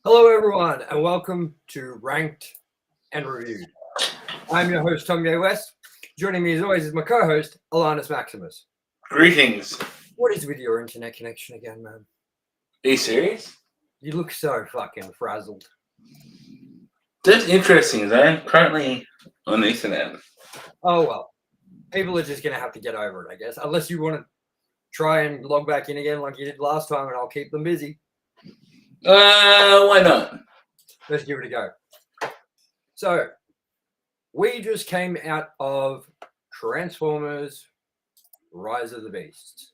Hello, everyone, and welcome to Ranked and Reviewed. I'm your host, Tomye West. Joining me, as always, is my co-host, Alannis Maximus. Greetings. What is with your internet connection again, man? Are you serious? You look so fucking frazzled. That's interesting. I'm currently on the internet. Oh, well. People are just going to have to get over it, I guess. Unless you want to try and log back in again like you did last time, and I'll keep them busy. Why not? Let's give it a go. So, we just came out of Transformers Rise of the Beasts.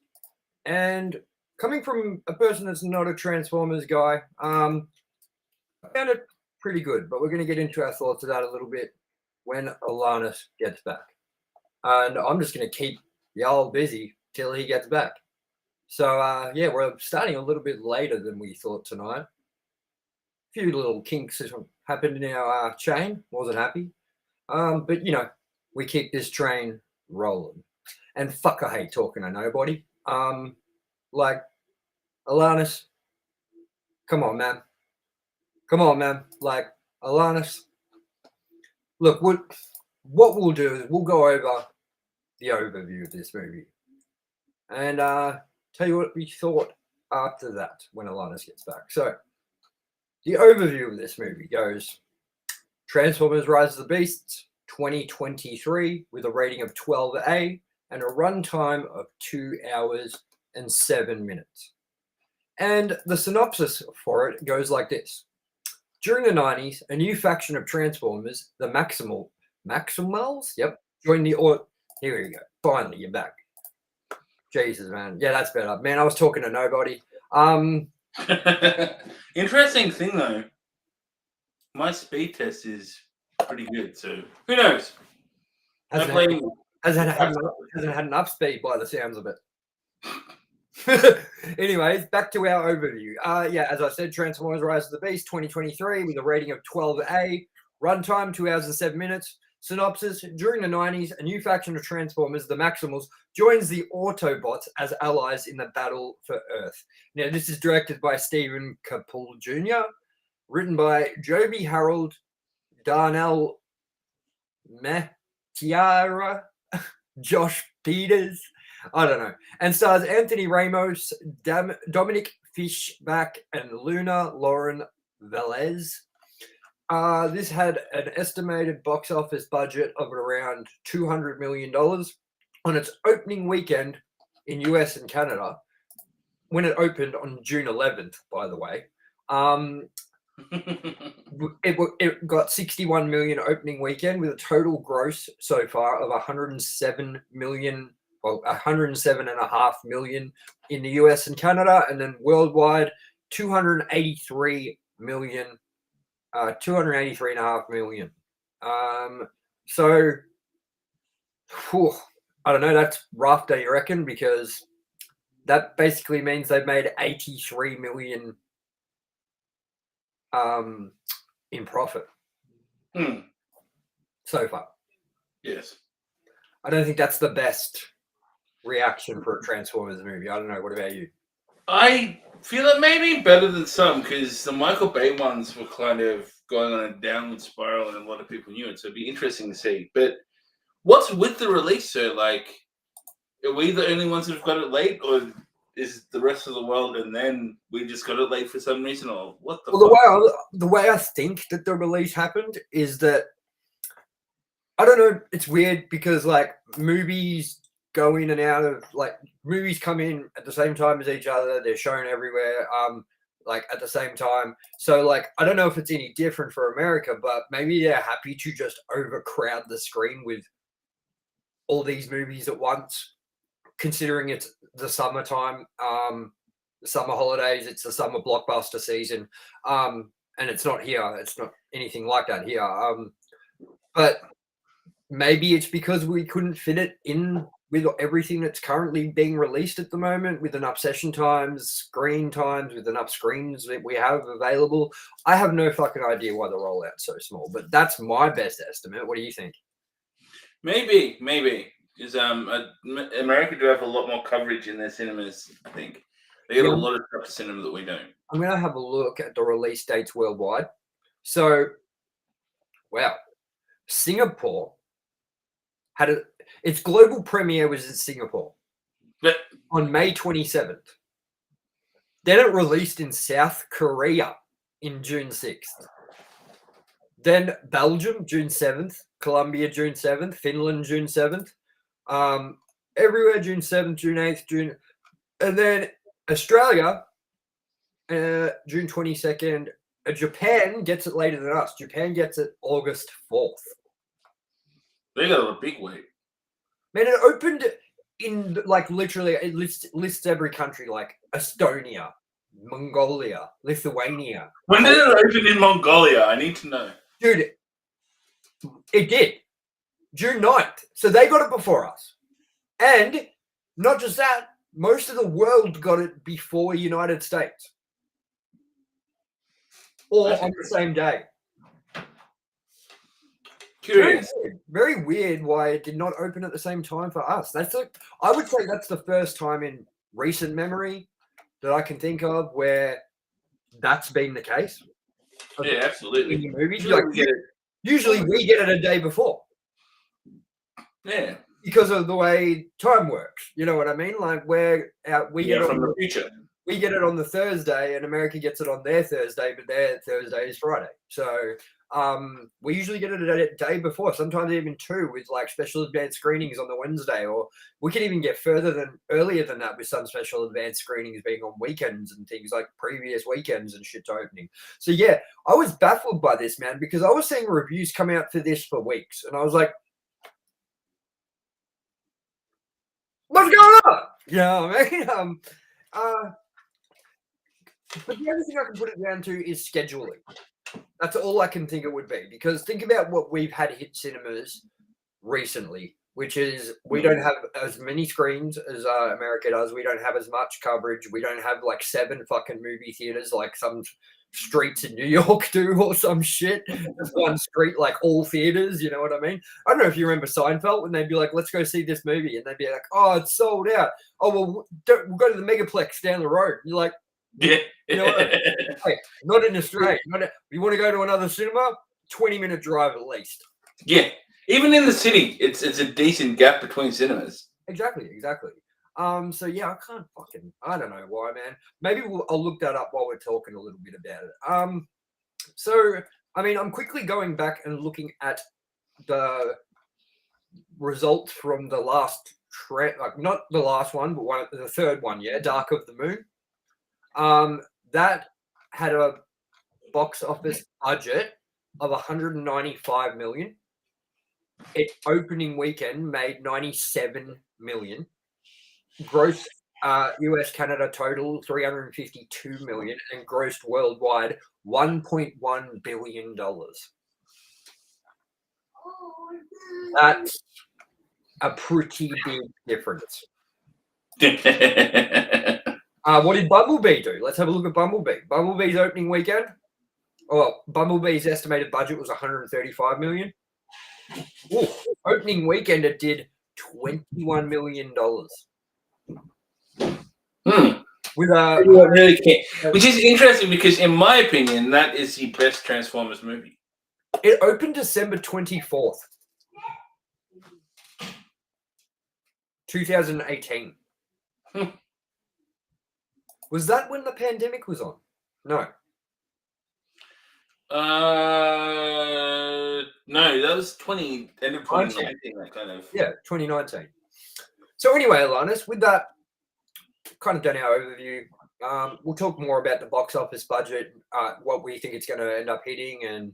And coming from a person that's not a Transformers guy, I found it pretty good. But we're going to get into our thoughts of that a little bit when Alannis gets back. And I'm just going to keep y'all busy till he gets back. So, yeah, we're starting a little bit later than we thought tonight. A few little kinks happened in our chain. Wasn't happy. But, you know, we keep this train rolling. And fuck, I hate talking to nobody. Like, Alannis, come on, man. Come on, man. Like, Alannis, look, what we'll do is we'll go over the overview of this movie. And tell you what we thought after that when Alannis gets back. So, the overview of this movie goes Transformers Rise of the Beasts 2023 with a rating of 12A and a runtime of 2 hours and 7 minutes. And the synopsis for it goes like this. During the 90s, a new faction of Transformers, the Maximals? Yep. Joined the... Here we go. Finally, you're back. Jesus, man. Yeah, that's better. Man, I was talking to nobody. Interesting thing, though. My speed test is pretty good, so who knows? Hasn't had enough speed by the sounds of it. Anyways, back to our overview. Yeah, as I said, Transformers Rise of the Beast 2023 with a rating of 12A, runtime 2 hours and 7 minutes. Synopsis, during the 90s, a new faction of Transformers, the Maximals, joins the Autobots as allies in the battle for Earth. Now, this is directed by Stephen Caple Jr., written by Joby Harold, Darnell Metiara, Josh Peters, I don't know, and stars Anthony Ramos, Dominic Fishback, and Luna Lauren Velez. This had an estimated box office budget of around $200 million on its opening weekend in US and Canada, when it opened on June 11th, by the way. It got 61 million opening weekend with a total gross so far of 107 million, well, 107.5 million in the US and Canada, and then worldwide 283 million. 283.5 million. So, whew, I don't know, that's rough, do you reckon? Because that basically means they've made 83 million in profit so far. Yes. I don't think that's the best reaction for a Transformers movie. I don't know. What about you? I feel it may be better than some because the Michael Bay ones were kind of going on a downward spiral and a lot of people knew it. So it'd be interesting to see. But what's with the release, sir? Like, are we the only ones who've got it late, or is the rest of the world and then we just got it late for some reason, or what the Well, the way I think that the release happened is that I don't know. It's weird because like movies go in and out of like movies come in at the same time as each other. They're shown everywhere. Like at the same time. So like I don't know if it's any different for America, but maybe they're happy to just overcrowd the screen with all these movies at once, considering it's the summertime, the summer holidays, it's the summer blockbuster season, and it's not here. It's not anything like that here. But maybe it's because we couldn't fit it in with everything that's currently being released at the moment, with enough session times, screen times, with enough screens that we have available. I have no fucking idea why the rollout's so small, but that's my best estimate. What do you think? Maybe. Because America do have a lot more coverage in their cinemas, I think. They get a lot of stuff to cinema that we don't. I'm going to have a look at the release dates worldwide. So, wow. Singapore had its global premiere was in Singapore But on May 27th. Then it released in South Korea in June 6th. Then Belgium, June 7th. Colombia, June 7th. Finland, June 7th. Everywhere, June 7th, June 8th, June. And then Australia, June 22nd. Japan gets it later than us. Japan gets it August 4th. they got a big wait. Man, it opened in like literally, it lists every country like Estonia, Mongolia, Lithuania. When did it open in Mongolia? I need to know. Dude, it did. June 9th. So they got it before us. And not just that, most of the world got it before United States. Or on the same day. Curious. Very weird why it did not open at the same time for us. I would say that's the first time in recent memory that I can think of where that's been the case. Yeah, absolutely. In the movies, usually we get it a day before. Yeah. Because of the way time works. You know what I mean? Like we get it from on the future. We get it on the Thursday and America gets it on their Thursday, but their Thursday is Friday. So we usually get it a day before, sometimes even two, with like special advanced screenings on the Wednesday, or we can even get earlier than that with some special advanced screenings being on weekends and things like previous weekends and shit's opening. So yeah, I was baffled by this, man, because I was seeing reviews come out for this for weeks and I was like, what's going on? You know what I mean? But the other thing I can put it down to is scheduling. That's all I can think it would be. Because think about what we've had hit cinemas recently, which is we don't have as many screens as America does. We don't have as much coverage. We don't have like 7 fucking movie theaters like some streets in New York do or some shit. Just one street, like all theaters, you know what I mean? I don't know if you remember Seinfeld when they'd be like, let's go see this movie. And they'd be like, oh, it's sold out. Oh, well, we'll go to the Megaplex down the road. You're like, yeah. You know what I mean? Hey, not in Australia. You want to go to another cinema? 20-minute drive at least. Yeah. Even in the city, it's a decent gap between cinemas. Exactly. So yeah, I don't know why, man. Maybe I'll look that up while we're talking a little bit about it. So I mean, I'm quickly going back and looking at the results from the last not the last one, but the third one. Yeah, Dark of the Moon. That had a box office budget of 195 million. Its opening weekend made 97 million. Gross US Canada total 352 million and grossed worldwide $1.1 billion. That's a pretty big difference. What did Bumblebee do? Let's have a look at Bumblebee. Bumblebee's opening weekend. Well, Bumblebee's estimated budget was 135 million. Ooh, opening weekend it did $21 million. With really can't. Which is interesting because, in my opinion, that is the best Transformers movie. It opened December 24th, 2018. Was that when the pandemic was on? No. No, that was end of 19. 2019. That kind of. Yeah, 2019. So anyway, Alannis, with that kind of done our overview, we'll talk more about the box office budget, what we think it's going to end up hitting, and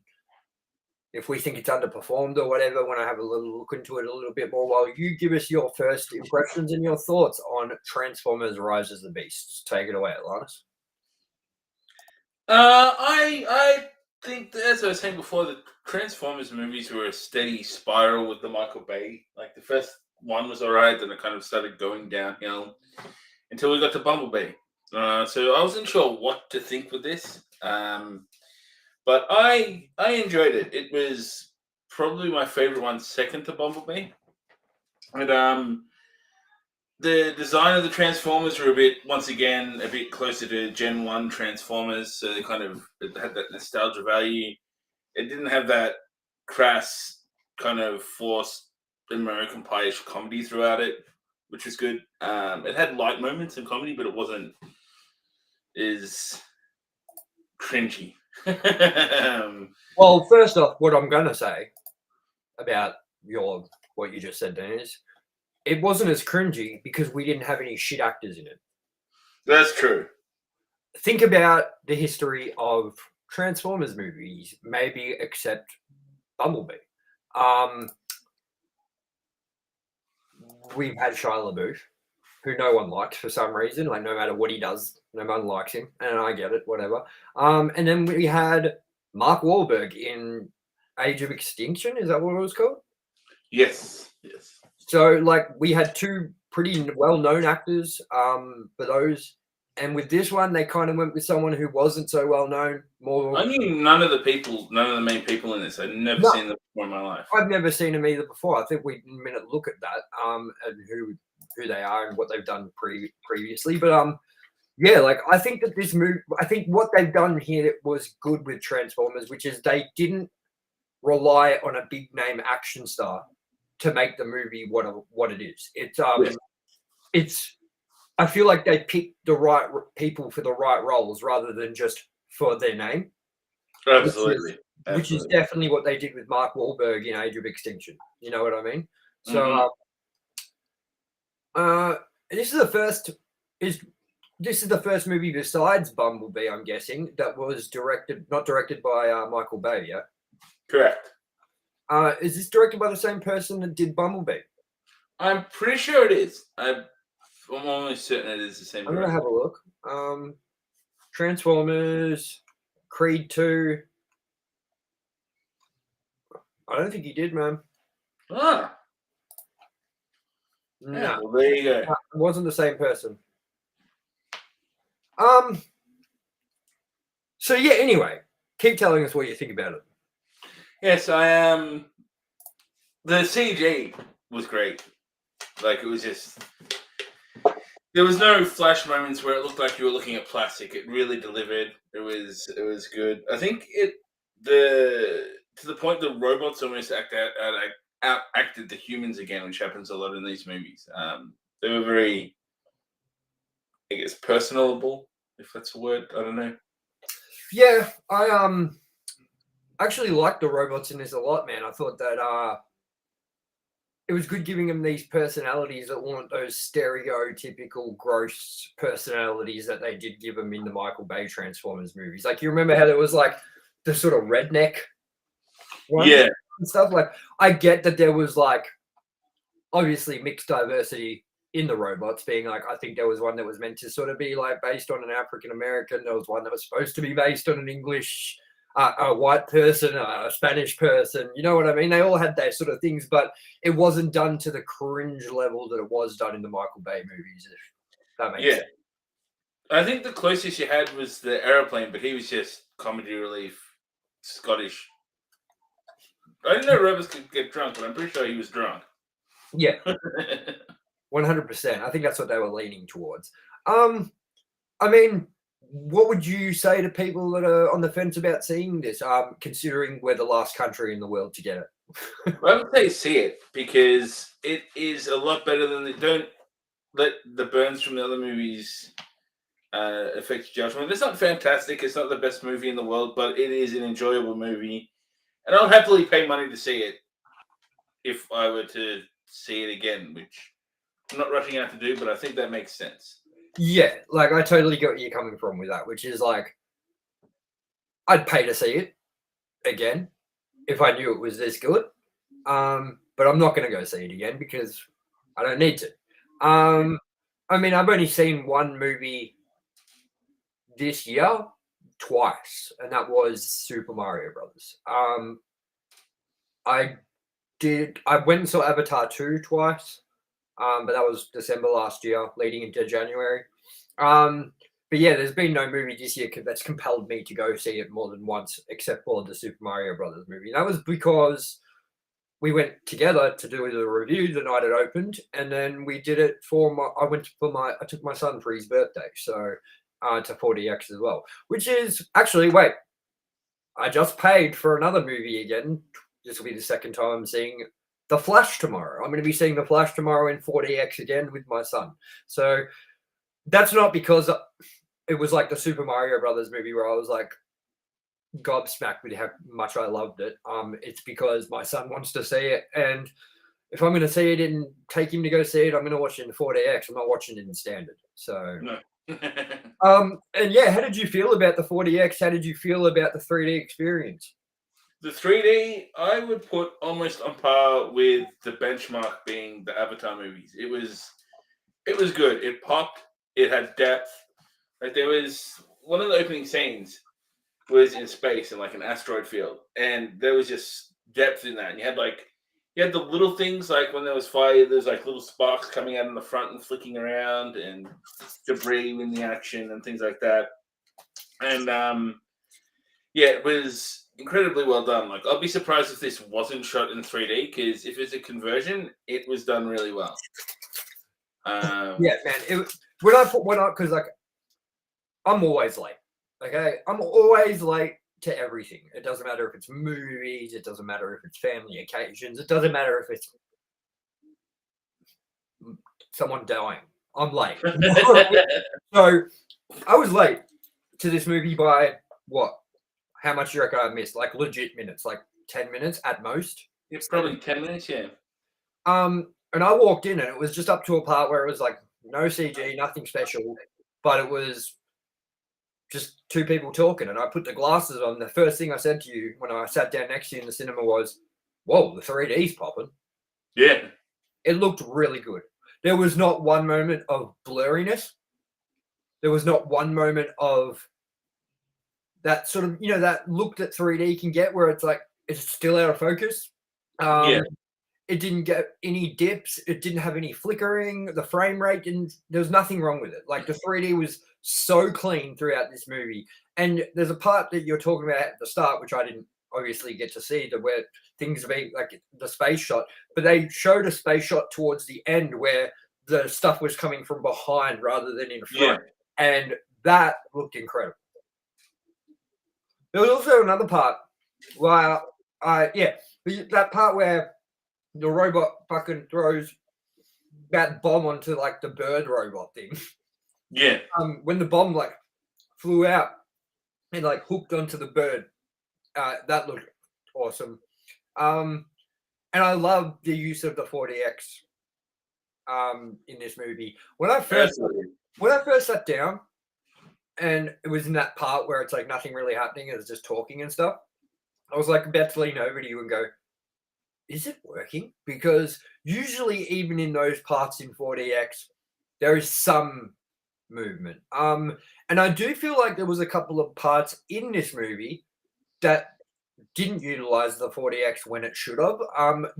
if we think it's underperformed or whatever. When I have a little look into it a little bit more, while you give us your first impressions and your thoughts on Transformers: Rise of the Beasts. Take it away, Alannis. I think that, as I was saying before, the Transformers movies were a steady spiral with the Michael Bay. Like the first one was alright, then it kind of started going downhill until we got to Bumblebee. So I wasn't sure what to think with this, but I enjoyed it. It was probably my favorite one, second to Bumblebee. And the design of the Transformers were once again a bit closer to Gen 1 Transformers, so it had that nostalgia value. It didn't have that crass kind of forced American Pie-ish comedy throughout it, which was good. It had light moments in comedy, but it wasn't as cringy. Well, first off, what I'm going to say about what you just said, Dan, is it wasn't as cringy because we didn't have any shit actors in it. That's true. Think about the history of Transformers movies, maybe except Bumblebee. We've had Shia LaBeouf, who no one likes for some reason. Like, no matter what he does, no one likes him, and I get it, whatever. And then we had Mark Wahlberg in Age of Extinction. Is that what it was called? Yes. So, like, we had two pretty well-known actors for those. And with this one, they kind of went with someone who wasn't so well-known. I knew none of the main people in this. I'd never seen them before in my life. I've never seen them either before. I think we didn't minute look at that and who they are and what they've done previously. But yeah, like, I think that this movie, I think what they've done here was good with Transformers, which is they didn't rely on a big name action star to make the movie what it is. It's I feel like they picked the right people for the right roles rather than just for their name. Absolutely. Which is definitely what they did with Mark Wahlberg in Age of Extinction. You know what I mean? So this is the first movie besides Bumblebee, I'm guessing, that was not directed by Michael Bay, yeah? Correct. Is this directed by the same person that did Bumblebee? I'm pretty sure it is. I'm almost certain it is the same. I'm going to have a look. Transformers, Creed 2. I don't think he did, man. Ah. No. Yeah, well, there you go. It wasn't the same person. So yeah, anyway, keep telling us what you think about it. Yes, I am. The CG was great. Like, it was just. There was no flash moments where it looked like you were looking at plastic. It really delivered. It was good. I think to the point the robots almost acted the humans again, which happens a lot in these movies. They were very, I guess, personable, if that's a word. I don't know. Yeah, I actually liked the robots in this a lot, man. I thought that it was good giving them these personalities that weren't those stereotypical gross personalities that they did give them in the Michael Bay Transformers movies. Like, you remember how there was like the sort of redneck one, yeah, and stuff. Like, I get that there was like obviously mixed diversity in the robots, being like, I think there was one that was meant to sort of be like based on an African American. There was one that was supposed to be based on an English, a white person, a Spanish person. You know what I mean? They all had their sort of things, but it wasn't done to the cringe level that it was done in the Michael Bay movies. If that makes sense. I think the closest you had was the airplane, but he was just comedy relief, Scottish. I didn't know robots could get drunk, but I'm pretty sure he was drunk. Yeah. 100%. I think that's what they were leaning towards. I mean, what would you say to people that are on the fence about seeing this, considering we're the last country in the world to get it? I would say see it, because it is a lot better than don't let the burns from the other movies affects judgment. It's not fantastic. It's not the best movie in the world, but it is an enjoyable movie, and I'll happily pay money to see it if I were to see it again, which I'm not rushing out to do, but I think that makes sense. Yeah, like I totally get where you're coming from with that, which is like I'd pay to see it again if I knew it was this good. But I'm not going to go see it again because I don't need to. I mean, I've only seen one movie this year twice, and that was Super Mario Brothers. I went and saw Avatar 2 twice, but that was December last year, leading into January. But yeah, there's been no movie this year that's compelled me to go see it more than once, except for the Super Mario Brothers movie. And that was because we went together to do the review the night it opened, and then we did it I took my son for his birthday, so to 40X as well, which is actually, wait, I just paid for another movie again. This will be the second time I'm seeing The Flash tomorrow. I'm going to be seeing The Flash tomorrow in 40X again with my son. So that's not because it was like the Super Mario Brothers movie where I was like gobsmacked with how much I loved it. It's because my son wants to see it, and if I'm going to see it and take him to go see it, I'm going to watch it in 40X. I'm not watching it in standard. So, No. and yeah, how did you feel about the 40X? How did you feel about the 3D experience? The 3D, I would put almost on par with the benchmark being the Avatar movies. It was good. It popped. It had depth. Like there was one of the opening scenes was in space in like an asteroid field, and there was just depth in that. And you had the little things like when there was fire, there's like little sparks coming out in the front and flicking around, and debris in the action and things like that. And yeah, it was incredibly well done. Like I'll be surprised if this wasn't shot in 3D, because if it's a conversion, it was done really well. Yeah, man. Because like I'm always late. Okay, I'm always late to everything. It doesn't matter if it's movies. It doesn't matter if it's family occasions. It doesn't matter if it's someone dying. I'm late. So I was late to this movie by what? How much do you reckon I missed? Like legit minutes, like 10 minutes at most. It's probably 10 minutes, yeah. And I walked in and it was just up to a part where it was like no CG, nothing special, but it was just two people talking. And I put the glasses on. The first thing I said to you when I sat down next to you in the cinema was, "Whoa, the 3D's popping." Yeah. It looked really good. There was not one moment of blurriness. There was not one moment of that sort of, that look that 3D can get where it's like, it's still out of focus. Yeah. It didn't get any dips. It didn't have any flickering. The frame rate there was nothing wrong with it. Like the 3D was so clean throughout this movie. And there's a part that you're talking about at the start, which I didn't obviously get to see, where things are being like the space shot, but they showed a space shot towards the end where the stuff was coming from behind rather than in front. Yeah. And that looked incredible. There was also another part where, that part where the robot fucking throws that bomb onto like the bird robot thing. Yeah. When the bomb like flew out and like hooked onto the bird, that looked awesome. And I love the use of the 40X in this movie. When I first sat down, and it was in that part where it's like nothing really happening, it was just talking and stuff, I was like about to lean over to you and go, is it working? Because usually even in those parts in 40X, there is some movement. And I do feel like there was a couple of parts in this movie that didn't utilize the 40X when it should have.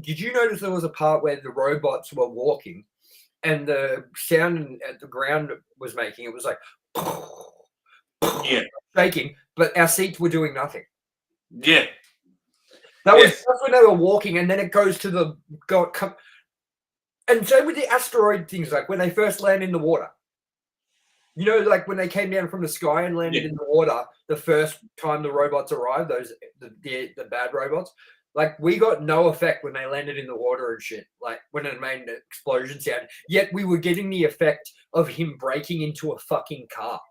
Did you notice there was a part where the robots were walking and the sound at the ground was making, it was like, yeah, shaking, but our seats were doing nothing. Yeah. That's when they were walking, and then it goes to and same with the asteroid things, like when they first land in the water. Like when they came down from the sky and landed in the water the first time the robots arrived, the bad robots, like we got no effect when they landed in the water and shit, like when it made an explosion sound, yet we were getting the effect of him breaking into a fucking car.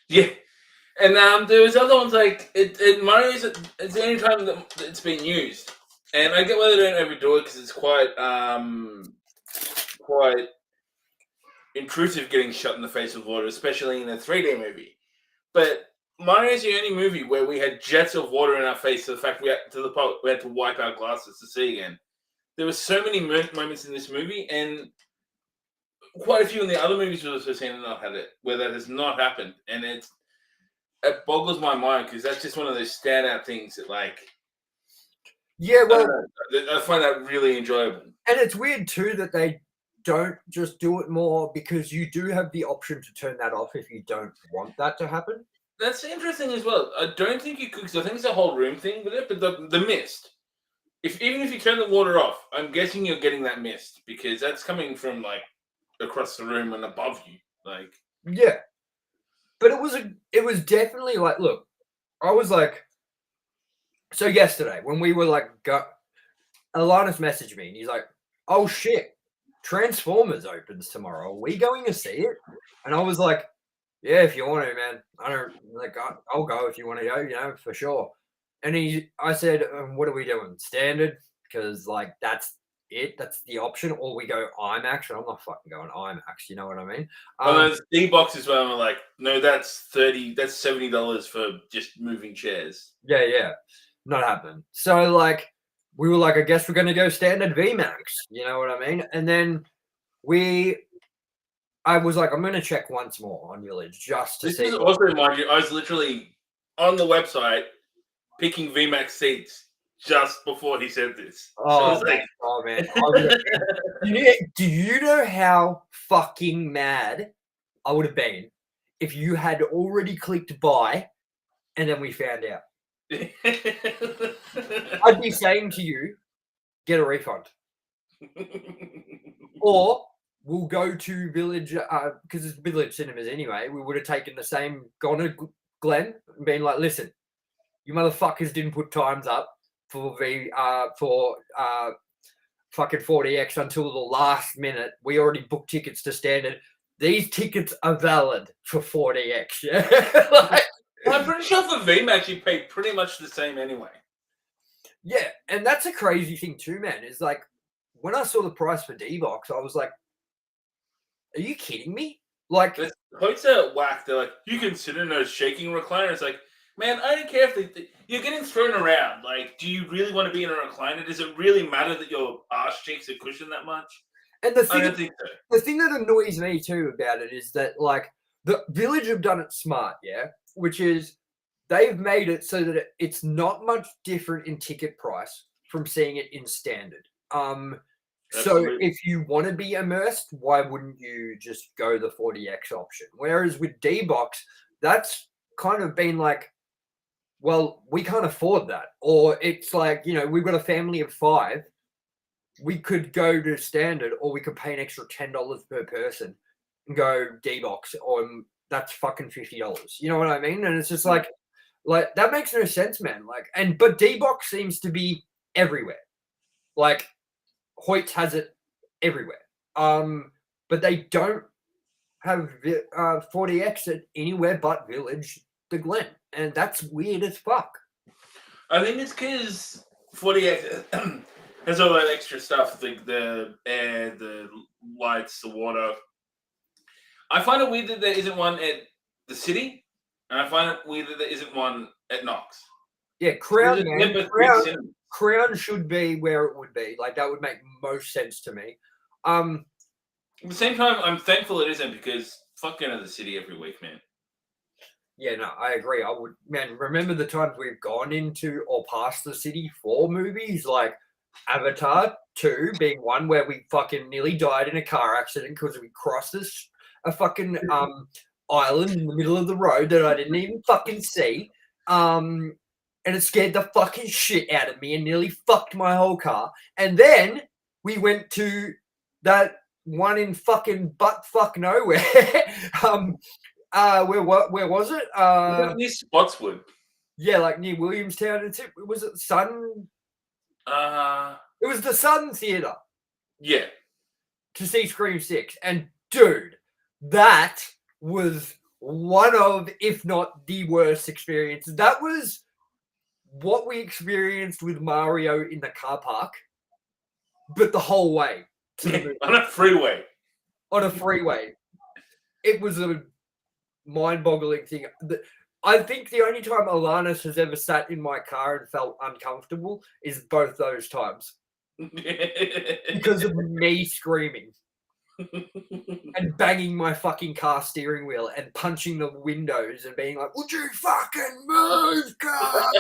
Yeah. And there was other ones like Mario's. It's the only time that it's been used, and I get why they don't ever do it because it's quite intrusive getting shot in the face with water, especially in a 3D movie. But Mario's the only movie where we had jets of water in our face to the fact we had to wipe our glasses to see again. There were so many moments in this movie, and quite a few in the other movies we've also seen and not had it, where that has not happened, and it boggles my mind because that's just one of those standout things that, like, Yeah, well, I find that really enjoyable. And it's weird too that they don't just do it more, because you do have the option to turn that off if you don't want that to happen. That's interesting as well. I don't think you could, because I think it's a whole room thing with it, but the mist. Even if you turn the water off, I'm guessing you're getting that mist because that's coming from like across the room and above you. Like, Yeah, but it was definitely like, look, I was like, so yesterday when we were like, Alannis messaged me and he's like, oh shit, Transformers opens tomorrow. Are we going to see it? And I was like, yeah, if you want to, man. I don't like. I'll go if you want to go. You know, for sure. And I said, what are we doing? Standard, because like that's it. That's the option. Or we go IMAX, and I'm not fucking going IMAX. You know what I mean? there's D-box as well. And we're like, no, that's $70 for just moving chairs. Yeah, not happening. So like, we were like, I guess we're gonna go standard VMAX. You know what I mean? And then I was like, I'm going to check once more on Village just to see. This is also, mind you, I was literally on the website picking VMAX seats just before he said this. Oh, so like, oh man. Do you know how fucking mad I would have been if you had already clicked buy and then we found out? I'd be saying to you, get a refund. Or we'll go to Village, because it's Village Cinemas anyway. We would have taken the same, gone to Glenn and been like, listen, you motherfuckers didn't put times up for fucking 40X until the last minute. We already booked tickets to standard. These tickets are valid for 40X. Yeah. Like, I'm pretty sure for VMAX you pay pretty much the same anyway. Yeah, and that's a crazy thing too, man. Is like, when I saw the price for D-Box, I was like, are you kidding me? Like, the quotes are whack. They're like, you consider no shaking recliner? It's like, man, I don't care if you're getting thrown around. Like, do you really want to be in a recliner? Does it really matter that your arse cheeks are cushioned that much? And I don't think so. The thing that annoys me too about it is that, like, the Village have done it smart, yeah, which is they've made it so that it's not much different in ticket price from seeing it in standard. So if you want to be immersed, why wouldn't you just go the 40X option? Whereas with D-Box, that's kind of been like, well, we can't afford that. Or it's like, you know, we've got a family of 5. We could go to standard, or we could pay an extra $10 per person and go D-Box, or that's fucking $50. You know what I mean? And it's just like that makes no sense, man. Like, but D-Box seems to be everywhere. Like, Hoyt has it everywhere. But they don't have 40X at anywhere but Village, the Glen, and that's weird as fuck. I think it's because 40X has all that extra stuff, like the air, the lights, the water. I find it weird that there isn't one at the city, and I find it weird that there isn't one at Knox. Yeah, Crown, man. Crown should be where it would be. Like, that would make most sense to me. At the same time, I'm thankful it isn't, because fuck going to the city every week, man. Yeah, no, I agree. I would, man, remember the times we've gone into or past the city for movies, like Avatar 2 being one where we fucking nearly died in a car accident because we crossed a fucking island in the middle of the road that I didn't even fucking see. And it scared the fucking shit out of me and nearly fucked my whole car. And then we went to that one in fucking butt fuck nowhere. Where was it? Near Spotswood. Yeah, like near Williamstown. Was it Sun? It was the Sun Theatre. Yeah. To see Scream 6. And dude, that was one of, if not the worst experience. That was what we experienced with Mario in the car park, but the whole way to the movie. On a freeway. On a freeway. It was a mind-boggling thing. I think the only time Alannis has ever sat in my car and felt uncomfortable is both those times. Because of me screaming and banging my fucking car steering wheel and punching the windows and being like, would you fucking move, car?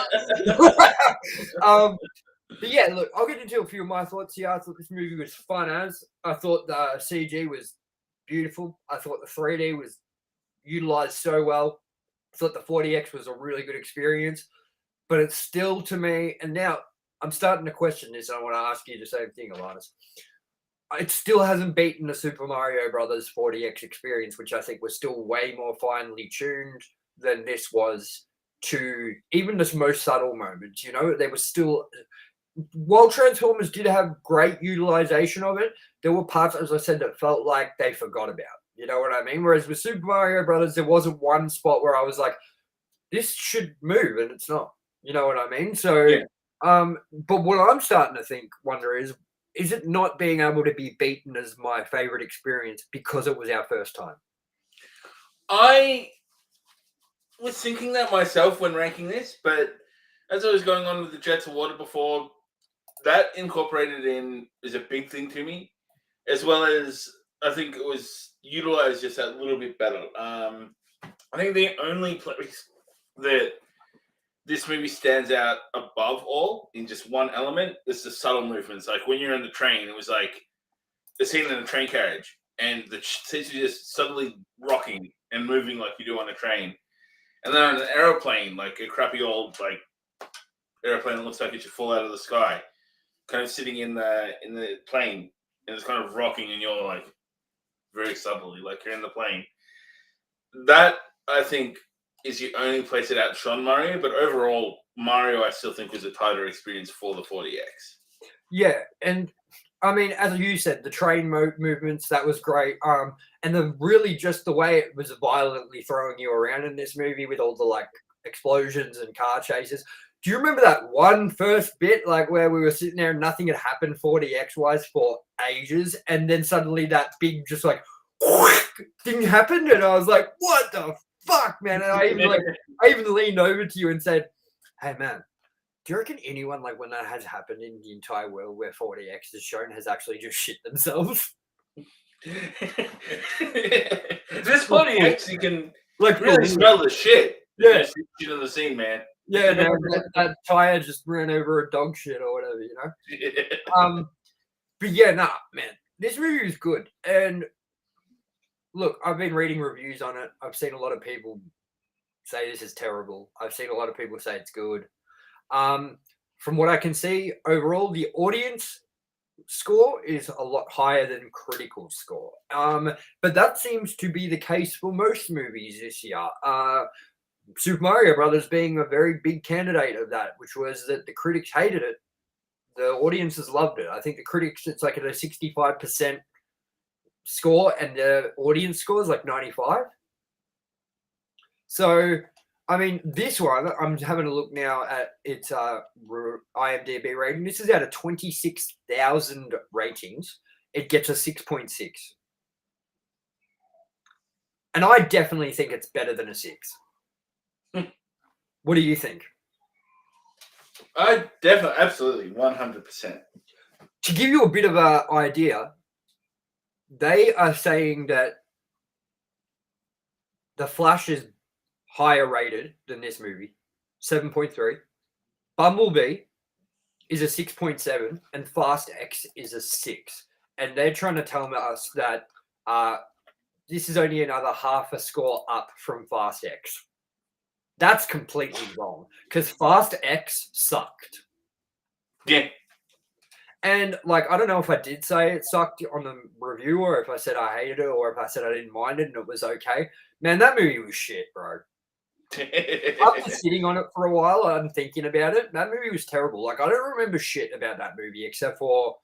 But yeah, look, I'll get into a few of my thoughts here. I thought this movie was fun as. I thought the CG was beautiful. I thought the 3D was utilized so well. I thought the 40X was a really good experience. But it's still, to me, and now I'm starting to question this. I want to ask you the same thing, Alannis. It still hasn't beaten the Super Mario Brothers 40X experience, which I think was still way more finely tuned than this was to even the most subtle moments. You know, there was still, while Transformers did have great utilization of it, there were parts, as I said, that felt like they forgot about. You know what I mean? Whereas with Super Mario Brothers, there wasn't one spot where I was like, this should move, and it's not. You know what I mean? So, Yeah. but what I'm starting to wonder is it not being able to be beaten as my favorite experience because it was our first time? I was thinking that myself when ranking this, but as I was going on with the Jets of Water before, that incorporated in is a big thing to me, as well as I think it was utilized just a little bit better. I think the only place that this movie stands out above all in just one element is the subtle movements. Like when you're in the train, it was like the scene in the train carriage, and the seats are just suddenly rocking and moving like you do on a train. And then on an aeroplane, like a crappy old like airplane that looks like it should fall out of the sky, kind of sitting in the plane, and it's kind of rocking, and you're like very subtly, like you're in the plane. That I think is the only place it outshone Mario, but overall, Mario I still think was a tighter experience for the 40X. Yeah, and I mean, as you said, the train movements, that was great. And then really just the way it was violently throwing you around in this movie with all the like explosions and car chases. Do you remember that one first bit, like where we were sitting there and nothing had happened 40X wise for ages, and then suddenly that big just like thing happened, and I was like, "What the fuck, man?" And I even leaned over to you and said, "Hey, man, do you reckon anyone, like, when that has happened in the entire world where 40X is shown, has actually just shit themselves?" This 40X, you can like really smell the shit. Yeah, shit in the scene, man. Yeah, man, that tire just ran over a dog shit or whatever, you know. Yeah. But yeah, nah, man, this movie is good. And look, I've been reading reviews on it. I've seen a lot of people say this is terrible. I've seen a lot of people say it's good. From what I can see, overall, the audience score is a lot higher than critical score. But that seems to be the case for most movies this year. Super Mario Brothers being a very big candidate of that, which was that the critics hated it. The audiences loved it. I think the critics, it's like at a 65% score, and the audience score is like 95. So, I mean, this one, I'm having a look now at its IMDb rating. This is out of 26,000 ratings. It gets a 6.6. And I definitely think it's better than a 6. What do you think? I definitely, absolutely, 100%. To give you a bit of an idea, they are saying that The Flash is higher rated than this movie, 7.3. Bumblebee is a 6.7, and Fast X is a 6. And they're trying to tell us that this is only another half a score up from Fast X. That's completely wrong, because Fast X sucked. Yeah. And, like, I don't know if I did say it sucked on the review, or if I said I hated it, or if I said I didn't mind it and it was okay. Man, that movie was shit, bro. After sitting on it for a while and thinking about it, that movie was terrible. Like, I don't remember shit about that movie except for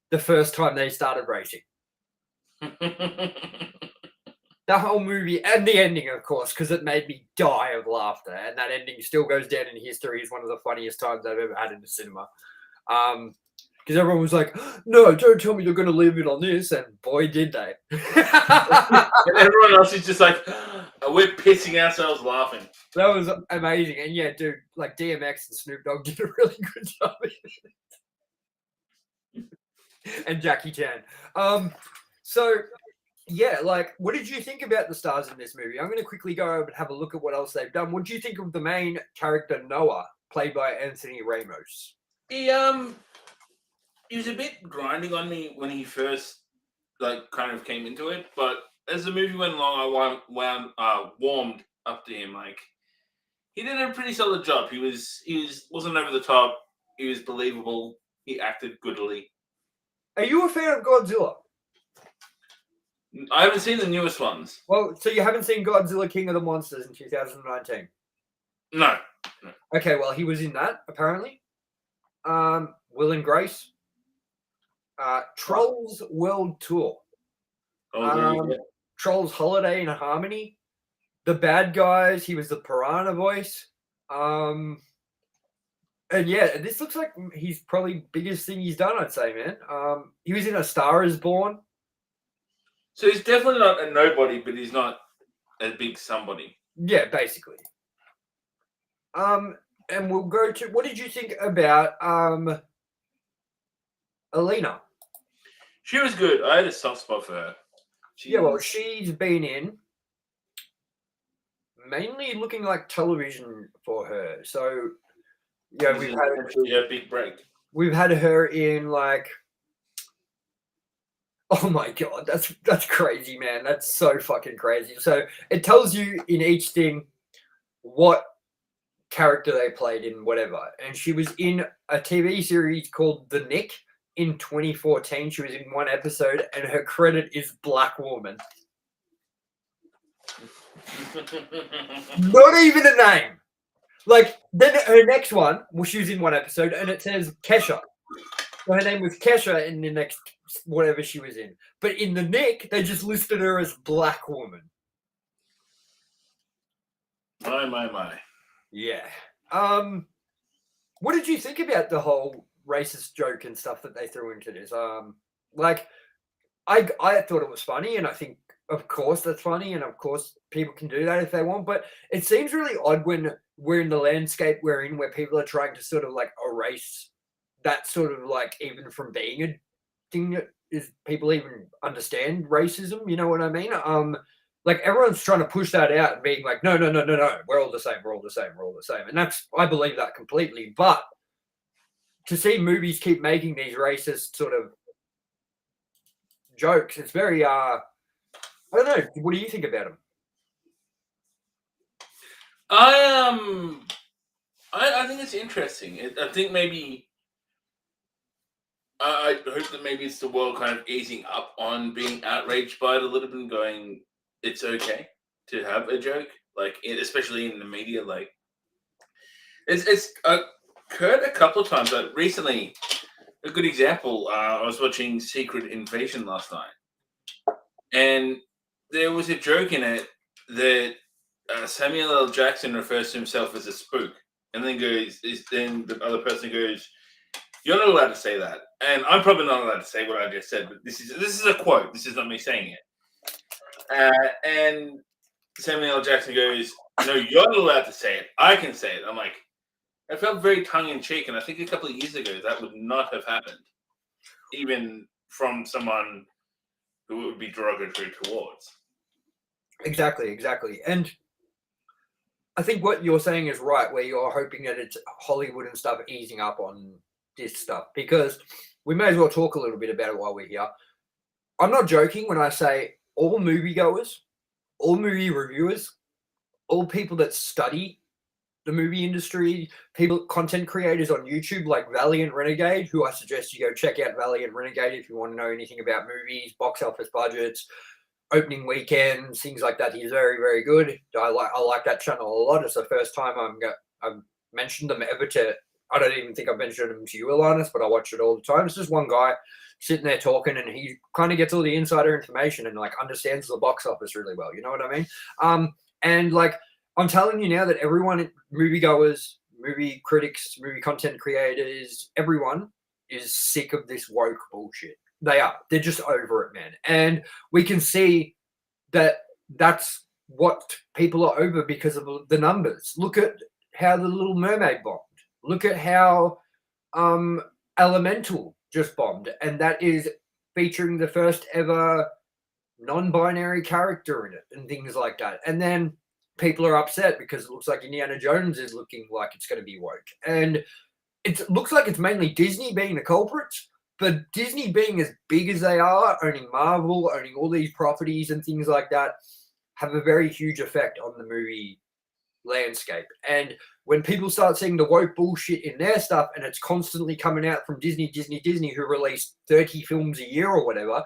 the first time they started racing. the whole movie and the ending, of course, because it made me die of laughter. And that ending still goes down in history as one of the funniest times I've ever had in the cinema. Because everyone was like, no, don't tell me they're going to leave it on this. And boy, did they. And everyone else is just like, we're pissing ourselves laughing. That was amazing. And yeah, dude, like DMX and Snoop Dogg did a really good job. And Jackie Chan. So yeah, like, what did you think about the stars in this movie? I'm going to quickly go over and have a look at what else they've done. What do you think of the main character, Noah, played by Anthony Ramos? He was a bit grinding on me when he first kind of came into it, but as the movie went along, I warmed up to him. Like, he did a pretty solid job. He wasn't over the top. He was believable. He acted goodly. Are you a fan of Godzilla? I haven't seen the newest ones. Well, so you haven't seen Godzilla King of the Monsters in 2019? No. Okay, well, he was in that, apparently. Will and Grace. Trolls World Tour. Trolls Holiday in Harmony. The Bad Guys. He was the Piranha voice. And yeah, this looks like he's probably biggest thing he's done, I'd say, man. He was in A Star Is Born. So he's definitely not a nobody, but he's not a big somebody. Yeah, basically. And we'll go to, what did you think about Alina? She was good. I had a soft spot for her. Yeah, well, she's been in mainly looking like television for her. So yeah, we've had a big break. We've had her in like, oh my god, that's crazy, man. That's so fucking crazy. So it tells you in each thing what character they played in whatever. And she was in a TV series called The Nick in 2014. She was in one episode, and her credit is Black Woman. Not even a name. Like, then her next one, well, she was in one episode, and it says Kesha. So her name was Kesha in the next whatever she was in. But in The Nick, they just listed her as Black Woman. My. Yeah. What did you think about the whole racist joke and stuff that they threw into this? Like, I thought it was funny, and I think, of course, that's funny, and of course, people can do that if they want. But it seems really odd when we're in the landscape we're in, where people are trying to sort of like erase that sort of like even from being a thing that is people even understand racism. You know what I mean? Like everyone's trying to push that out and being like, no, we're all the same, we're all the same. And that's, I believe that completely. But to see movies keep making these racist sort of jokes, it's very, I don't know. What do you think about them? I think it's interesting. I think maybe I hope that maybe it's the world kind of easing up on being outraged by it a little bit and going, it's okay to have a joke, like especially in the media. Like it's occurred a couple of times. Like recently, a good example. I was watching Secret Invasion last night, and there was a joke in it that Samuel L. Jackson refers to himself as a spook, and then then the other person goes, "You're not allowed to say that," and I'm probably not allowed to say what I just said, but this is a quote. This is not me saying it. And Samuel L. Jackson goes, "No, you're not allowed to say it. I can say it." I'm like, I felt very tongue-in-cheek, and I think a couple of years ago that would not have happened, even from someone who would be derogatory towards. Exactly. And I think what you're saying is right, where you're hoping that it's Hollywood and stuff easing up on this stuff, because we may as well talk a little bit about it while we're here. I'm not joking when I say all moviegoers, all movie reviewers, all people that study the movie industry, content creators on YouTube like Valiant Renegade, who I suggest you go check out Valiant Renegade if you want to know anything about movies, box office budgets, opening weekends, things like that. He's very, very good. I like that channel a lot. It's the first time I've mentioned them ever to. I don't even think I've mentioned them to you, Alannis, but I watch it all the time. It's just one guy sitting there talking, and he kind of gets all the insider information and like understands the box office really well. You know what I mean? And like I'm telling you now that everyone, moviegoers, movie critics, movie content creators, everyone is sick of this woke bullshit. They are. They're just over it, man. And we can see that that's what people are over because of the numbers. Look at how The Little Mermaid bombed. Look at how Elemental just bombed, and that is featuring the first ever non-binary character in it and things like that. And then people are upset because it looks like Indiana Jones is looking like it's going to be woke. And it looks like it's mainly Disney being the culprits, but Disney being as big as they are, owning Marvel, owning all these properties and things like that, have a very huge effect on the movie landscape. And when people start seeing the woke bullshit in their stuff and it's constantly coming out from Disney, who release 30 films a year or whatever,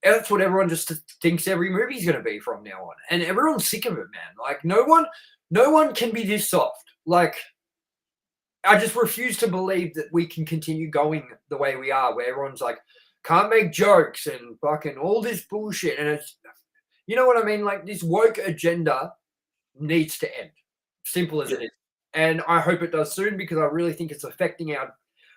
that's what everyone just thinks every movie's going to be from now on. And everyone's sick of it, man. Like no one can be this soft. Like I just refuse to believe that we can continue going the way we are, where everyone's like, can't make jokes and fucking all this bullshit. And it's, you know what I mean? Like this woke agenda needs to end. Simple as it is. And I hope it does soon, because I really think it's affecting our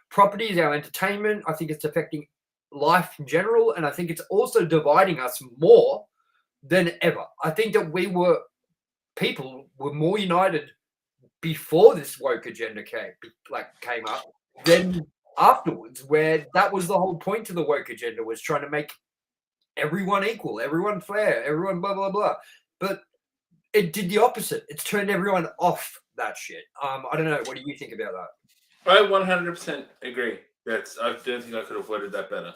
properties, our entertainment. I think it's affecting life in general. And I think it's also dividing us more than ever. I think that people were more united before this woke agenda came up than afterwards, where that was the whole point of the woke agenda, was trying to make everyone equal, everyone fair, everyone blah, blah, blah. But it did the opposite. It's turned everyone off that shit. I don't know. What do you think about that? I 100% agree. I don't think I could have worded that better.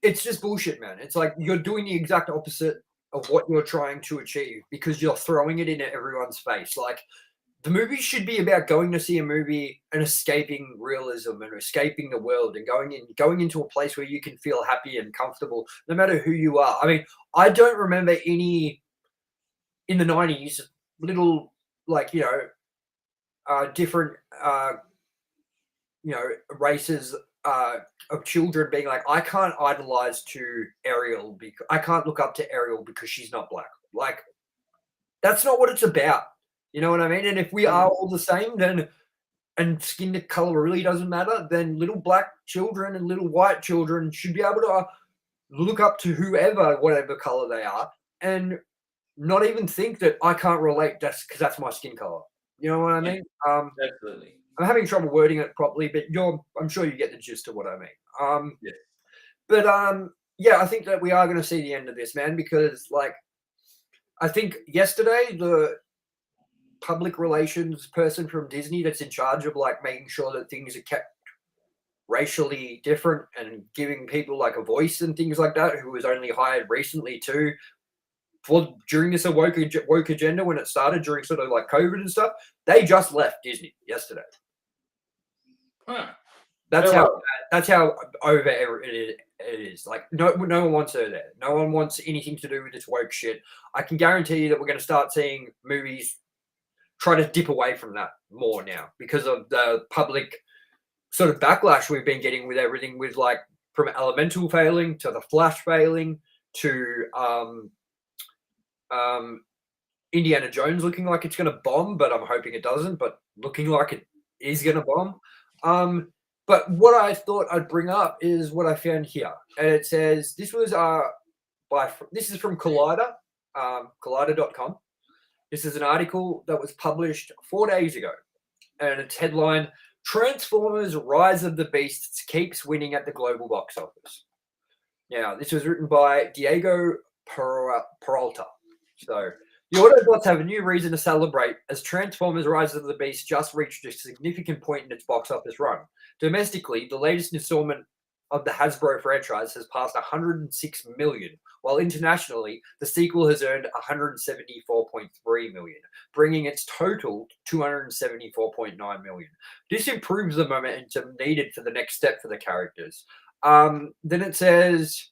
It's just bullshit, man. It's like you're doing the exact opposite of what you're trying to achieve, because you're throwing it in everyone's face. Like, the movie should be about going to see a movie and escaping realism and escaping the world and going into a place where you can feel happy and comfortable, no matter who you are. I mean, I don't remember any in the 90s little, like, different, races of children being like, I can't idolize to Ariel because I can't look up to Ariel because she's not black. Like, that's not what it's about. You know what I mean? And if we are all the same, then, and skin color really doesn't matter, then little black children and little white children should be able to look up to whoever, whatever color they are, and not even think that I can't relate just because that's my skin color. You know what I mean? Definitely. I'm having trouble wording it properly, but I'm sure you get the gist of what I mean. Yeah. But I think that we are going to see the end of this, man, because like I think yesterday the public relations person from Disney that's in charge of like making sure that things are kept racially different and giving people like a voice and things like that, who was only hired recently too, during this woke agenda when it started during sort of like COVID and stuff, they just left Disney yesterday. Huh. That's how over it is. Like no one wants her there. No one wants anything to do with this woke shit. I can guarantee you that we're going to start seeing movies try to dip away from that more now because of the public sort of backlash we've been getting with everything, with like from Elemental failing to The Flash failing to Indiana Jones looking like it's going to bomb, but I'm hoping it doesn't, but looking like it is going to bomb. But what I thought I'd bring up is what I found here. And it says, this is from Collider, collider.com. This is an article that was published 4 days ago. And it's headline, Transformers Rise of the Beasts keeps winning at the global box office. Now, this was written by Diego Peralta. So, the Autobots have a new reason to celebrate as Transformers Rise of the Beast just reached a significant point in its box office run. Domestically, the latest installment of the Hasbro franchise has passed 106 million, while internationally, the sequel has earned 174.3 million, bringing its total to 274.9 million. This improves the momentum needed for the next step for the characters. Then it says,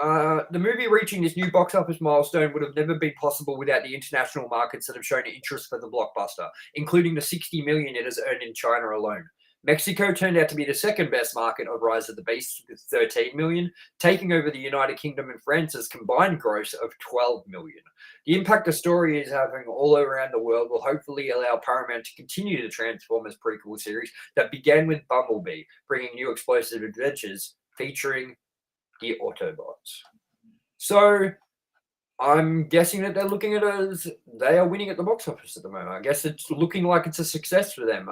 the movie reaching this new box office milestone would have never been possible without the international markets that have shown interest for the blockbuster, including the 60 million it has earned in China alone. Mexico turned out to be the second best market of Rise of the Beast with 13 million, taking over the United Kingdom and France's combined gross of 12 million. The impact the story is having all around the world will hopefully allow Paramount to continue the Transformers prequel series that began with Bumblebee, bringing new explosive adventures featuring the Autobots. So I'm guessing that they're looking at it as they are winning at the box office at the moment. I guess it's looking like it's a success for them.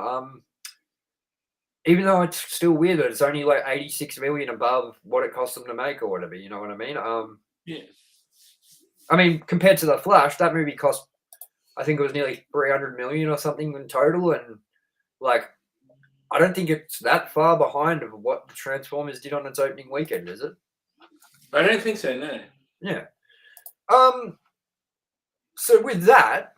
Even though it's still weird that it's only like 86 million above what it cost them to make or whatever, you know what I mean? Yeah. I mean, compared to The Flash, that movie cost, I think it was nearly 300 million or something in total. And like, I don't think it's that far behind of what the Transformers did on its opening weekend, is it? I don't think so, no. Yeah. So with that,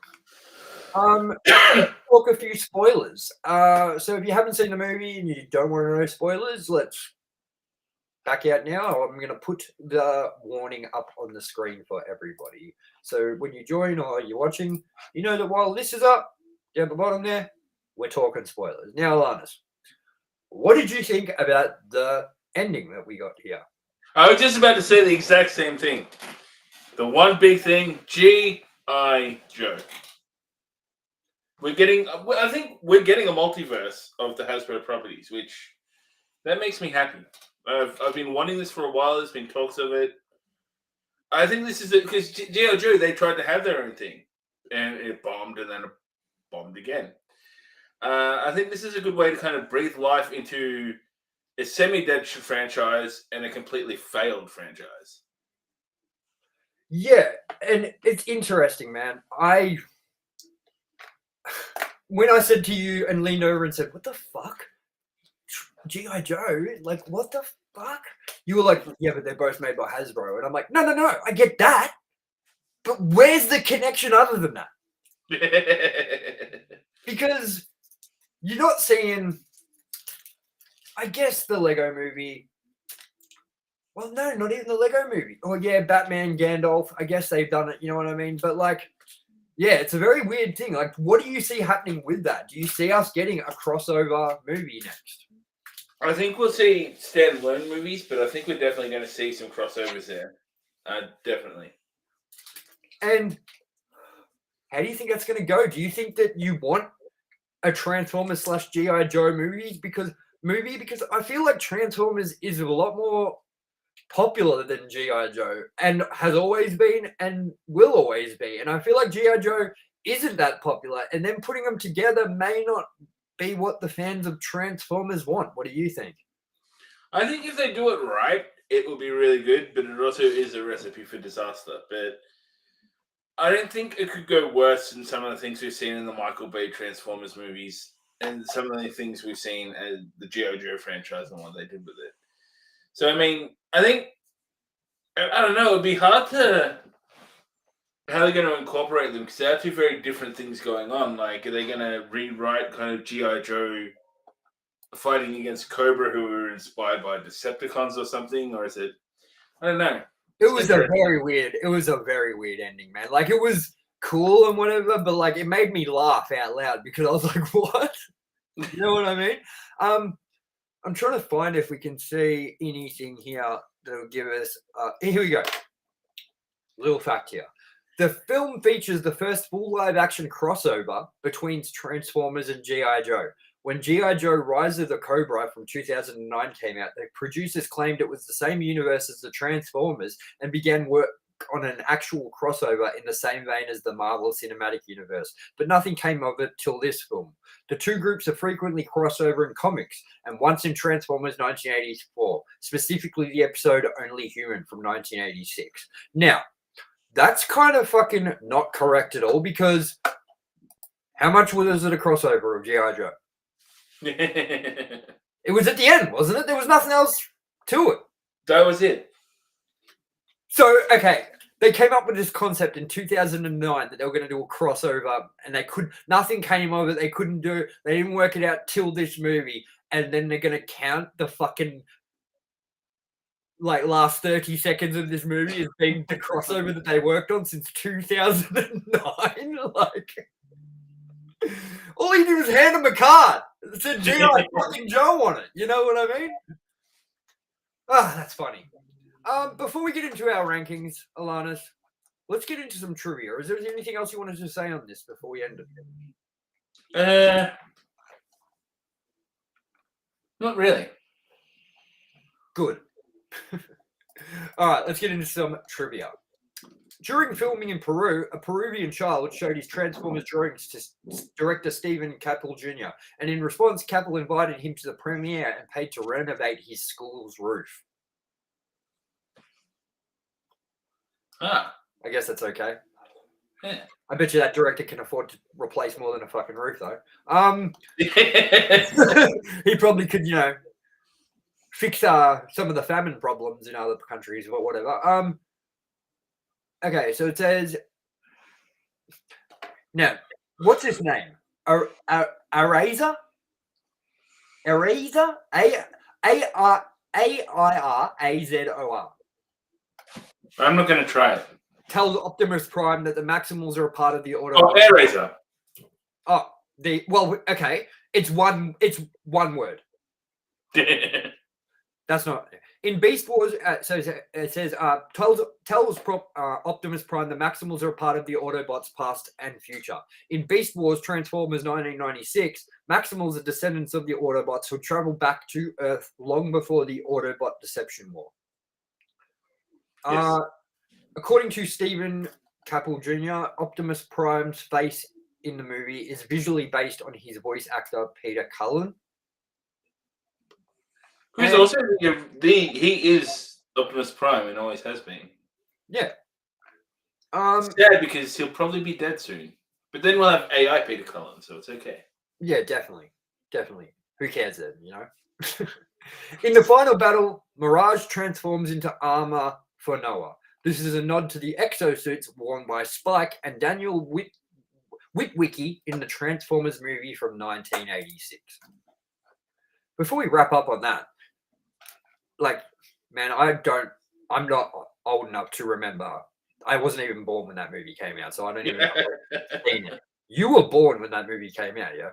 talk a few spoilers. So if you haven't seen the movie and you don't want to know spoilers, let's back out now. I'm going to put the warning up on the screen for everybody. So when you join or you're watching, you know that while this is up, down the bottom there, we're talking spoilers. Now, Alannis, what did you think about the ending that we got here? I was just about to say the exact same thing. The one big thing, G.I. Joe. I think we're getting a multiverse of the Hasbro properties, which that makes me happy. I've been wanting this for a while. There's been talks of it. I think this is it because G.I. Joe, they tried to have their own thing, and it bombed, and then it bombed again. I think this is a good way to kind of breathe life into a semi-dead franchise and a completely failed franchise. Yeah, and it's interesting, man. When I said to you and leaned over and said, "What the fuck? G.I. Joe? Like, what the fuck?" You were like, "Yeah, but they're both made by Hasbro." And I'm like, no, I get that. But where's the connection other than that? Because you're not seeing, I guess, the Lego movie. Well, no, not even the Lego movie. Oh, yeah, Batman, Gandalf. I guess they've done it, you know what I mean? But, like, yeah, it's a very weird thing. Like, what do you see happening with that? Do you see us getting a crossover movie next? I think we'll see standalone movies, but I think we're definitely going to see some crossovers there. Definitely. And how do you think that's going to go? Do you think that you want a Transformers / G.I. Joe Because I feel like Transformers is a lot more popular than G.I. Joe and has always been and will always be. And I feel like G.I. Joe isn't that popular, and then putting them together may not be what the fans of Transformers want. What do you think? I think if they do it right, it will be really good, but it also is a recipe for disaster. But I don't think it could go worse than some of the things we've seen in the Michael Bay Transformers movies and some of the things we've seen as the G.I. Joe franchise and what they did with it. So, I mean, I think, I don't know, it would be hard to, how they're going to incorporate them because they have two very different things going on. Like, are they going to rewrite kind of G.I. Joe fighting against Cobra who were inspired by Decepticons or something? Or is it, I don't know. It was a very weird ending, man. Like, it was cool and whatever, but like, it made me laugh out loud because I was like, what? You know what I mean? I'm trying to find if we can see anything here that'll give us. Here we go. Little fact here. The film features the first full live-action crossover between Transformers and G.I. Joe. When G.I. Joe Rise of the Cobra from 2009 came out, the producers claimed it was the same universe as the Transformers and began work on an actual crossover in the same vein as the Marvel Cinematic Universe, but nothing came of it till this film. The two groups are frequently crossover in comics, and once in Transformers 1984, specifically the episode Only Human from 1986. Now, that's kind of fucking not correct at all, because how much was it a crossover of G.I. Joe? It was at the end, wasn't it? There was nothing else to it. That was it. So, okay, they came up with this concept in 2009 that they were going to do a crossover, and nothing came of it. They didn't work it out till this movie, and then they're going to count the fucking like last 30 seconds of this movie as being the crossover that they worked on since 2009. Like, all he did was hand him a card. It said G.I. fucking Joe on it. You know what I mean? Ah, that's funny. Before we get into our rankings, Alannis, let's get into some trivia. Is there anything else you wanted to say on this before we end it? Not really. Good. All right, let's get into some trivia. During filming in Peru, a Peruvian child showed his Transformers drawings to director Stephen Caple Jr., and in response, Caple invited him to the premiere and paid to renovate his school's roof. Ah. I guess that's okay. Yeah. I bet you that director can afford to replace more than a fucking roof, though. He probably could, fix some of the famine problems in other countries or whatever. Okay, so it says, now, what's his name? Arazer? Arazer? A-I-R-A-Z-O-R. I'm not going to try it. Tells Optimus Prime that the Maximals are a part of the Autobots. Oh, Air Razor. Oh, okay. It's one word. That's not in Beast Wars. So it says tells Optimus Prime the Maximals are a part of the Autobots past and future. In Beast Wars Transformers 1996, Maximals are descendants of the Autobots who travel back to Earth long before the Autobot Deception War. Yes. According to Stephen Caple Jr., Optimus Prime's face in the movie is visually based on his voice actor Peter Cullen. Who's also he is Optimus Prime and always has been. Yeah. Sad because he'll probably be dead soon. But then we'll have AI Peter Cullen, so it's okay. Yeah, definitely. Who cares then, In the final battle, Mirage transforms into armor for Noah. This is a nod to the exosuits worn by Spike and Daniel Witwicky in the Transformers movie from 1986. Before we wrap up on that, man, I'm not old enough to remember. I wasn't even born when that movie came out, so I don't even know I've seen it. You were born when that movie came out, yeah?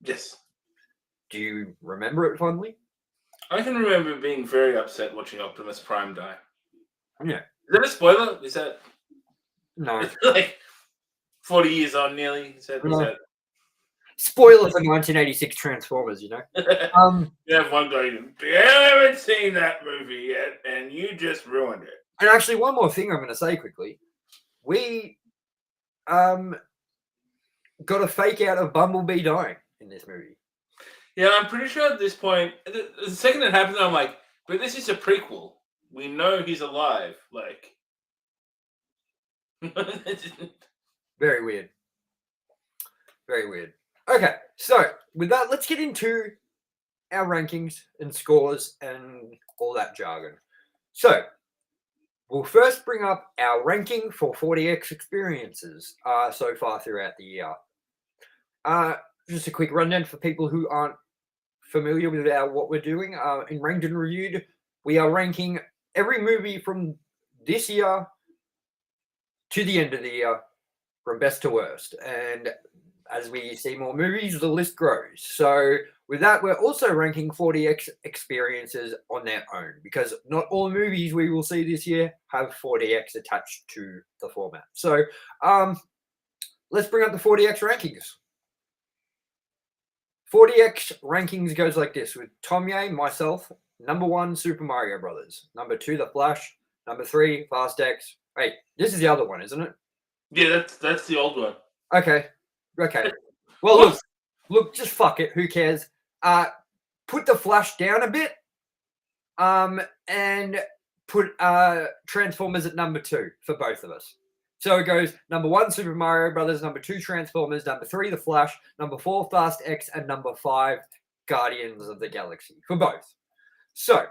Yes. Do you remember it fondly? I can remember being very upset watching Optimus Prime die. Yeah. Is that a spoiler? Is that... No. 40 years on nearly? Spoiler for 1986 Transformers, You have one guy, you haven't seen that movie yet, and you just ruined it. And actually, one more thing I'm going to say quickly. We got a fake out of Bumblebee dying in this movie. Yeah, I'm pretty sure at this point, the second it happened, I'm like, but this is a prequel. We know he's alive. Very weird. Very weird. Okay, so with that, let's get into our rankings and scores and all that jargon. So, we'll first bring up our ranking for 40X experiences so far throughout the year. Just a quick rundown for people who aren't familiar with what we're doing. In Ranked and Reviewed, we are ranking every movie from this year to the end of the year, from best to worst. And as we see more movies, the list grows. So with that, we're also ranking 40X experiences on their own, because not all movies we will see this year have 40X attached to the format. So let's bring up the 40X rankings. 40X rankings goes like this, with Tomye, myself, number 1, Super Mario Brothers. Number 2, The Flash. Number 3, Fast X. Wait, this is the other one, isn't it? Yeah, that's the old one. Okay. Well, look, just fuck it. Who cares? Put The Flash down a bit. And put Transformers at number 2 for both of us. So it goes number 1, Super Mario Brothers, number 2, Transformers, number 3, The Flash, number 4, Fast X, and number 5, Guardians of the Galaxy for both. So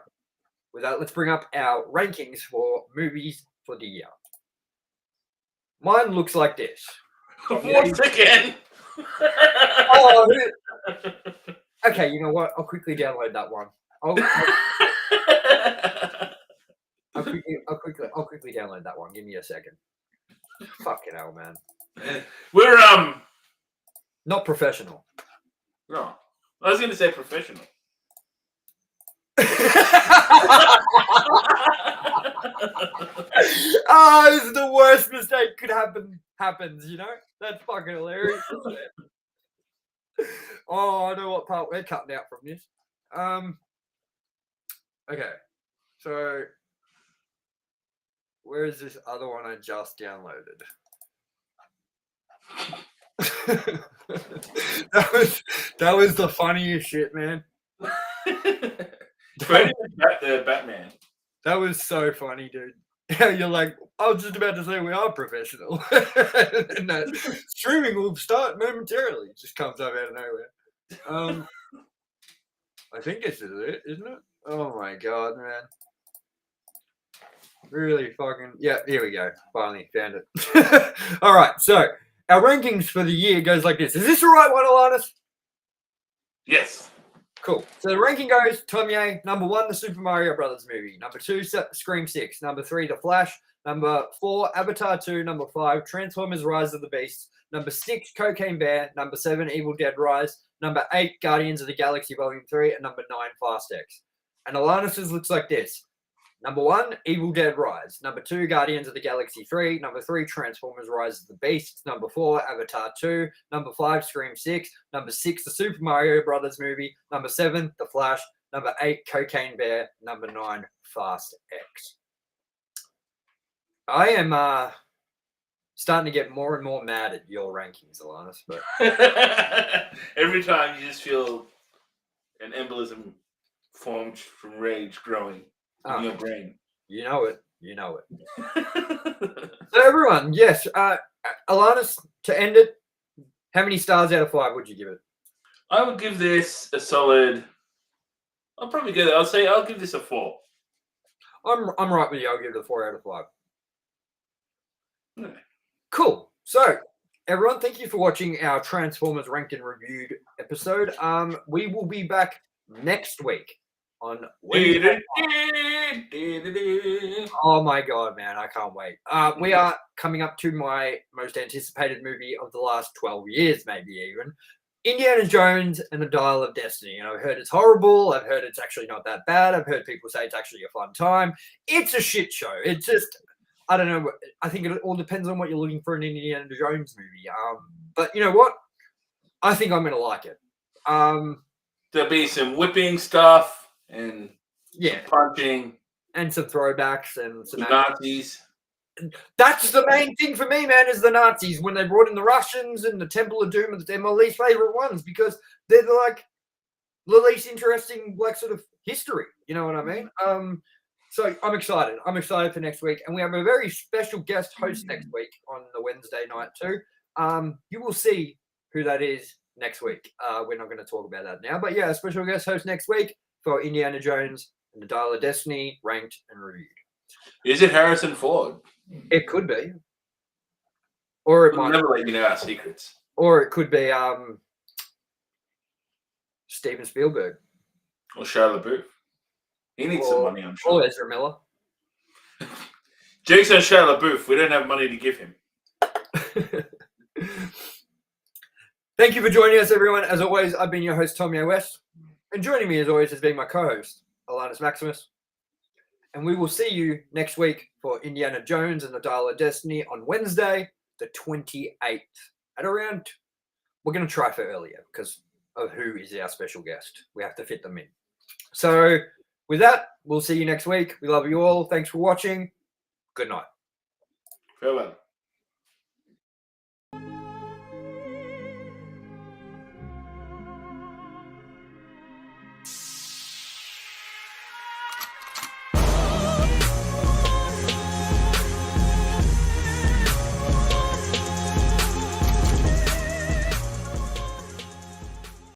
with that, let's bring up our rankings for movies for the year. Mine looks like this. Once again. Okay, you know what? I'll quickly download that one. I'll quickly download that one. Give me a second. Fucking hell, man. We're not professional. No. I was going to say professional. Oh, this is the worst mistake could happens, you know? That's fucking hilarious. Oh, I know what part we're cutting out from this. Okay. So where is this other one I just downloaded? that was the funniest shit, man. The Batman. That was so funny, dude. You're like, I was just about to say we are professional. And that streaming will start momentarily. It just comes up out of nowhere. I think this is it, isn't it? Oh my god, man. Really fucking yeah, here we go. Finally found it. All right, so our rankings for the year goes like this. Is this the right one, Alannis? Yes. Cool. So the ranking goes: Tomye, number 1, the Super Mario Brothers movie; number 2, Scream 6; number 3, The Flash; number 4, Avatar 2; number 5, Transformers: Rise of the Beasts; number 6, Cocaine Bear; number 7, Evil Dead Rise; number 8, Guardians of the Galaxy Volume 3; and number 9, Fast X. And Alannis's looks like this. Number 1, Evil Dead Rise. Number 2, Guardians of the Galaxy 3. Number 3, Transformers Rise of the Beasts. Number 4, Avatar 2. Number 5, Scream 6. Number 6, the Super Mario Brothers movie. Number 7, The Flash. Number 8, Cocaine Bear. Number 9, Fast X. I am starting to get more and more mad at your rankings, Alannis. But every time you just feel an embolism formed from rage growing in your brain. You know it. You know it. So everyone, yes. Alannis, to end it, how many stars out of 5 would you give it? I would give this a solid. I'll probably give it. I'll give this a 4. I'm right with you. I'll give it a 4 out of 5. Okay. Cool. So, everyone, thank you for watching our Transformers Ranked and Reviewed episode. We will be back next week on Wednesday. Oh my god, man, I can't wait. We are coming up to my most anticipated movie of the last 12 years, maybe even. Indiana Jones and the Dial of Destiny. And I've heard it's horrible. I've heard it's actually not that bad. I've heard people say it's actually a fun time. It's a shit show. It's just, I don't know. I think it all depends on what you're looking for in an Indiana Jones movie. But you know what? I think I'm going to like it. There'll be some whipping stuff and some punching. And some throwbacks and some Nazis. That's the main thing for me, man, is the Nazis. When they brought in the Russians and the Temple of Doom, they're my least favorite ones because they're like the least interesting, like, sort of history. You know what I mean? So I'm excited. I'm excited for next week. And we have a very special guest host next week on the Wednesday night too. You will see who that is next week. We're not going to talk about that now. But yeah, a special guest host next week for Indiana Jones and the Dial of Destiny, Ranked and Reviewed. Is it Harrison Ford? It could be. Or it we'll might never let you know our secrets. Or it could be Steven Spielberg. Or Shia LaBeouf. He needs some money, I'm sure. Or Ezra Miller. Jake's on Shia LaBeouf. We don't have money to give him. Thank you for joining us, everyone. As always, I've been your host, Tomye West. And joining me, as always, has been my co-host, Alannis Maximus. And we will see you next week for Indiana Jones and the Dial of Destiny on Wednesday, the 28th. At around, we're going to try for earlier because of who is our special guest. We have to fit them in. So with that, we'll see you next week. We love you all. Thanks for watching. Good night. Farewell.